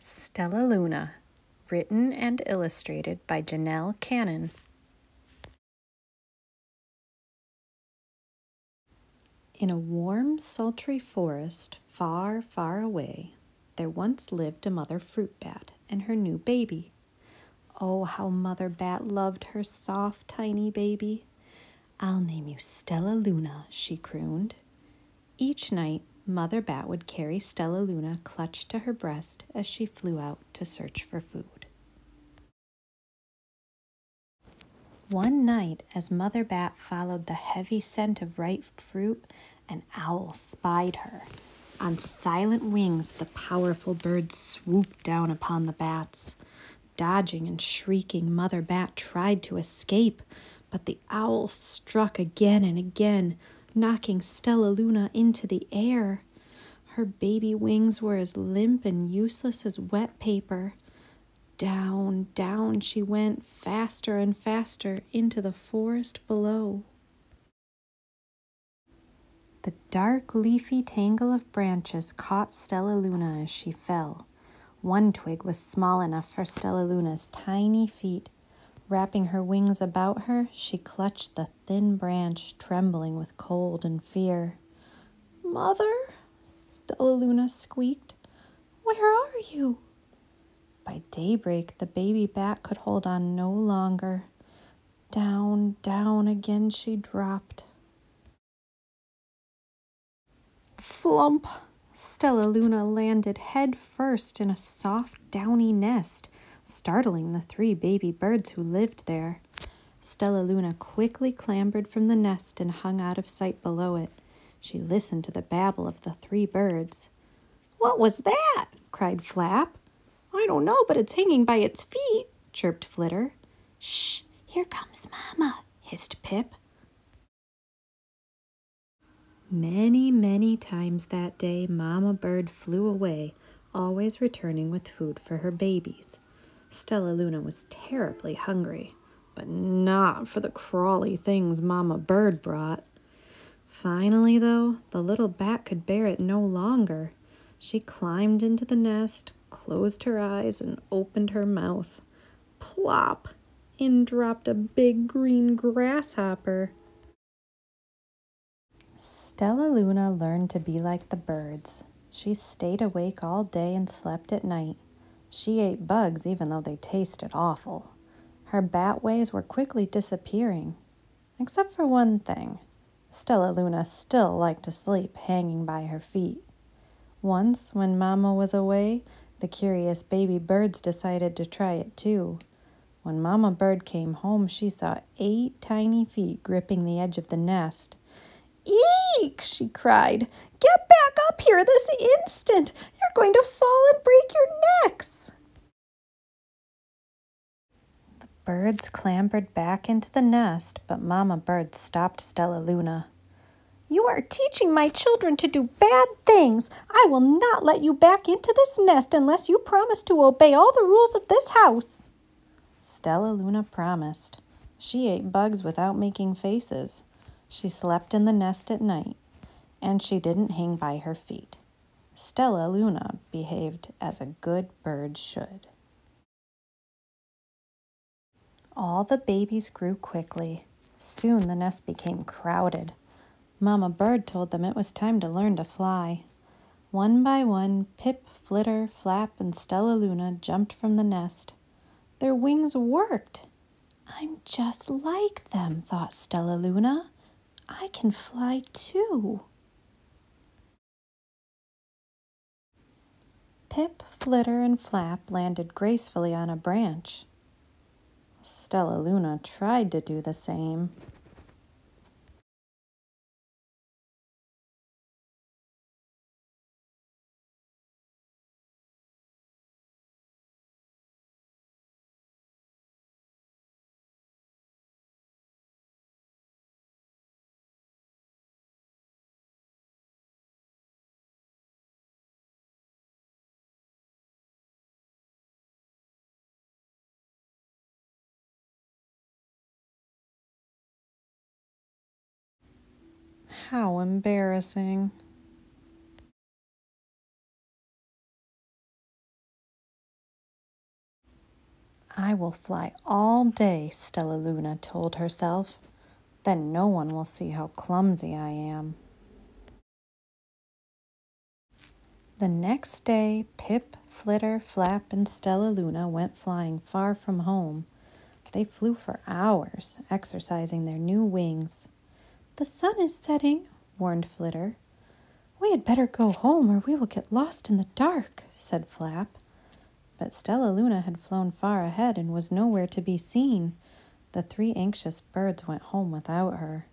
Stellaluna, written and illustrated by Janelle Cannon. In a warm, sultry forest far, far away, there once lived a mother fruit bat and her new baby. Oh, how Mother Bat loved her soft, tiny baby. "I'll name you Stellaluna," she crooned. Each night, Mother Bat would carry Stellaluna clutched to her breast as she flew out to search for food. One night, as Mother Bat followed the heavy scent of ripe fruit, an owl spied her. On silent wings, the powerful bird swooped down upon the bats. Dodging and shrieking, Mother Bat tried to escape, but the owl struck again and again, knocking Stellaluna into the air. Her baby wings were as limp and useless as wet paper. Down, down she went, faster and faster, into the forest below. The dark, leafy tangle of branches caught Stellaluna as she fell. One twig was small enough for Stellaluna's tiny feet. Wrapping her wings about her, she clutched the thin branch, trembling with cold and fear. "Mother," Stellaluna squeaked, "where are you?" By daybreak, the baby bat could hold on no longer. Down, down again she dropped. Flump! Stellaluna landed head first in a soft, downy nest, startling the 3 baby birds who lived there. Stellaluna quickly clambered from the nest and hung out of sight below it. She listened to the babble of the 3 birds. "What was that?" cried Flap. "I don't know, but it's hanging by its feet," chirped Flitter. "Shh, here comes Mama," hissed Pip. Many, many times that day, Mama Bird flew away, always returning with food for her babies. Stellaluna was terribly hungry, but not for the crawly things Mama Bird brought. Finally, though, the little bat could bear it no longer. She climbed into the nest, closed her eyes, and opened her mouth. Plop! In dropped a big green grasshopper. Stellaluna learned to be like the birds. She stayed awake all day and slept at night. She ate bugs even though they tasted awful. Her bat ways were quickly disappearing. Except for one thing. Stellaluna still liked to sleep hanging by her feet. Once, when Mama was away, the curious baby birds decided to try it too. When Mama Bird came home, she saw 8 tiny feet gripping the edge of the nest. "Eek!" she cried. "Get back up here this instant! You're going to fall and break your necks!" The birds clambered back into the nest, but Mama Bird stopped Stellaluna. "You are teaching my children to do bad things. I will not let you back into this nest unless you promise to obey all the rules of this house." Stellaluna promised. She ate bugs without making faces. She slept in the nest at night, and she didn't hang by her feet. Stellaluna behaved as a good bird should. All the babies grew quickly. Soon the nest became crowded. Mama Bird told them it was time to learn to fly. One by one, Pip, Flitter, Flap, and Stellaluna jumped from the nest. Their wings worked. "I'm just like them," thought Stellaluna. "I can fly too." Pip, Flitter, and Flap landed gracefully on a branch. Stellaluna tried to do the same. How embarrassing. I will fly all day, Stellaluna told herself. Then no one will see how clumsy I am. The next day, Pip, Flitter, Flap, and Stellaluna went flying far from home. They flew for hours, exercising their new wings. "The sun is setting," warned Flitter. "We had better go home or we will get lost in the dark," said Flap. But Stellaluna had flown far ahead and was nowhere to be seen. The three anxious birds went home without her.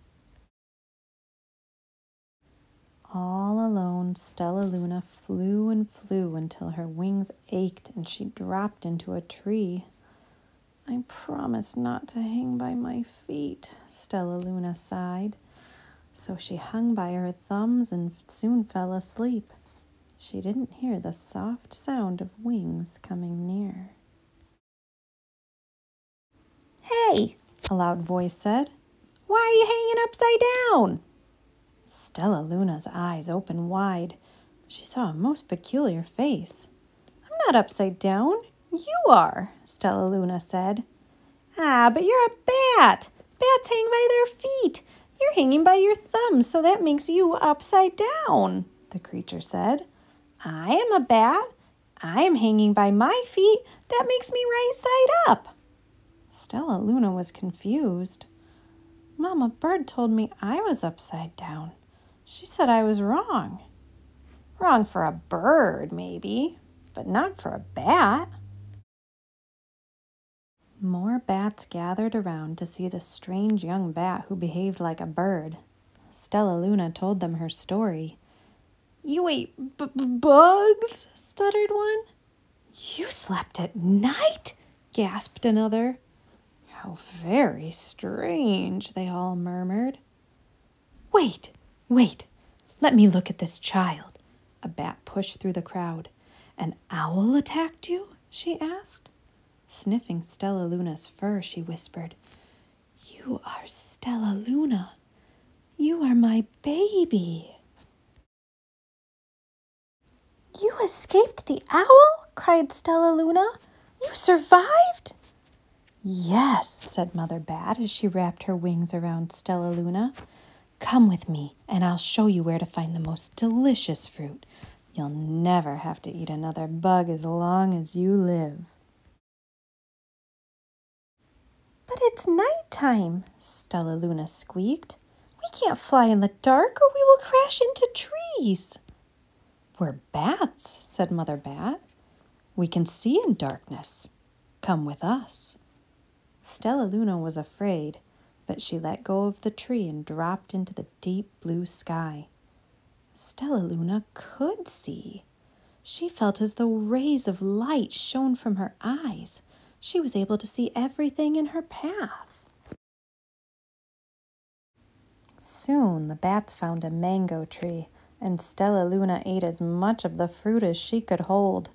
All alone, Stellaluna flew and flew until her wings ached and she dropped into a tree. "I promised not to hang by my feet," Stellaluna sighed. So she hung by her thumbs and soon fell asleep. She didn't hear the soft sound of wings coming near. "Hey," a loud voice said. "Why are you hanging upside down?" Stellaluna's eyes opened wide. She saw a most peculiar face. "I'm not upside down. You are," Stellaluna said. "Ah, but you're a bat. Bats hang by their feet. You're hanging by your thumbs, so that makes you upside down," the creature said. "I am a bat. I am hanging by my feet. That makes me right side up." Stellaluna was confused. "Mama Bird told me I was upside down. She said I was wrong." "Wrong for a bird, maybe, but not for a bat." More bats gathered around to see the strange young bat who behaved like a bird. Stellaluna told them her story. "You ate bugs?" stuttered one. "You slept at night?" gasped another. "How very strange," they all murmured. Wait, let me look at this child." A bat pushed through the crowd. "An owl attacked you?" she asked. Sniffing Stellaluna's fur, she whispered, "You are Stellaluna. You are my baby." "You escaped the owl?" cried Stellaluna. "You survived?" "Yes," said Mother Bat as she wrapped her wings around Stellaluna. "Come with me, and I'll show you where to find the most delicious fruit. You'll never have to eat another bug as long as you live." "But it's nighttime," Stellaluna squeaked. "We can't fly in the dark or we will crash into trees." "We're bats," said Mother Bat. "We can see in darkness. Come with us." Stellaluna was afraid, but she let go of the tree and dropped into the deep blue sky. Stellaluna could see. She felt as though rays of light shone from her eyes. She was able to see everything in her path. Soon the bats found a mango tree, and Stellaluna ate as much of the fruit as she could hold.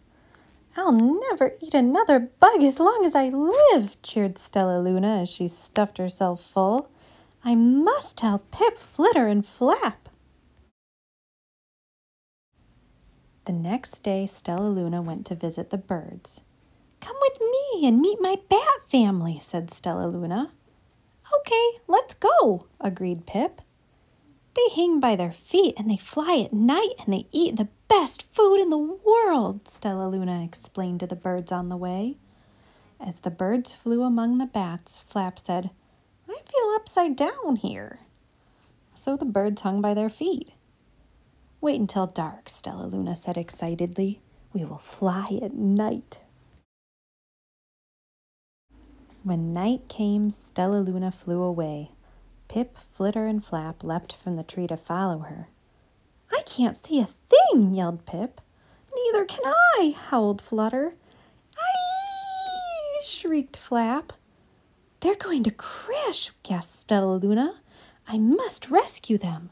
"I'll never eat another bug as long as I live," cheered Stellaluna as she stuffed herself full. "I must tell Pip, Flitter, and Flap." The next day, Stellaluna went to visit the birds. "Come with me and meet my bat family," said Stellaluna. "Okay, let's go," agreed Pip. "They hang by their feet and they fly at night and they eat the best food in the world," Stellaluna explained to the birds on the way. As the birds flew among the bats, Flap said, "I feel upside down here." So the birds hung by their feet. "Wait until dark," Stellaluna said excitedly. "We will fly at night." When night came, Stellaluna flew away. Pip, Flitter, and Flap leapt from the tree to follow her. "I can't see a thing," yelled Pip. "Neither can I," howled Flutter. "Aye!" shrieked Flap. "They're going to crash," gasped Stellaluna. "I must rescue them."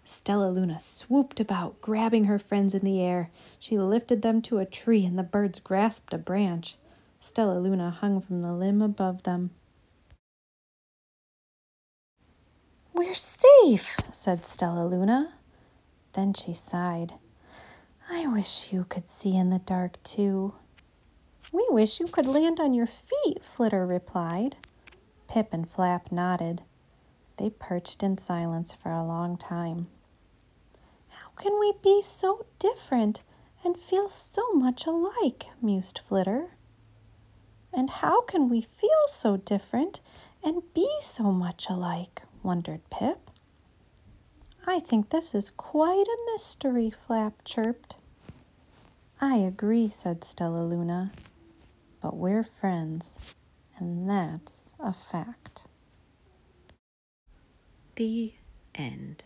Stellaluna swooped about, grabbing her friends in the air. She lifted them to a tree, and the birds grasped a branch. Stellaluna hung from the limb above them. "We're safe," said Stellaluna. Then she sighed. "I wish you could see in the dark, too." We wish you could land on your feet, Flitter replied. Pip and Flap nodded. They perched in silence for a long time. How can we be so different and feel so much alike, mused Flitter. And how can we feel so different and be so much alike, wondered Pip. I think this is quite a mystery, Flap chirped. I agree, said Stellaluna, but we're friends, and that's a fact. The end.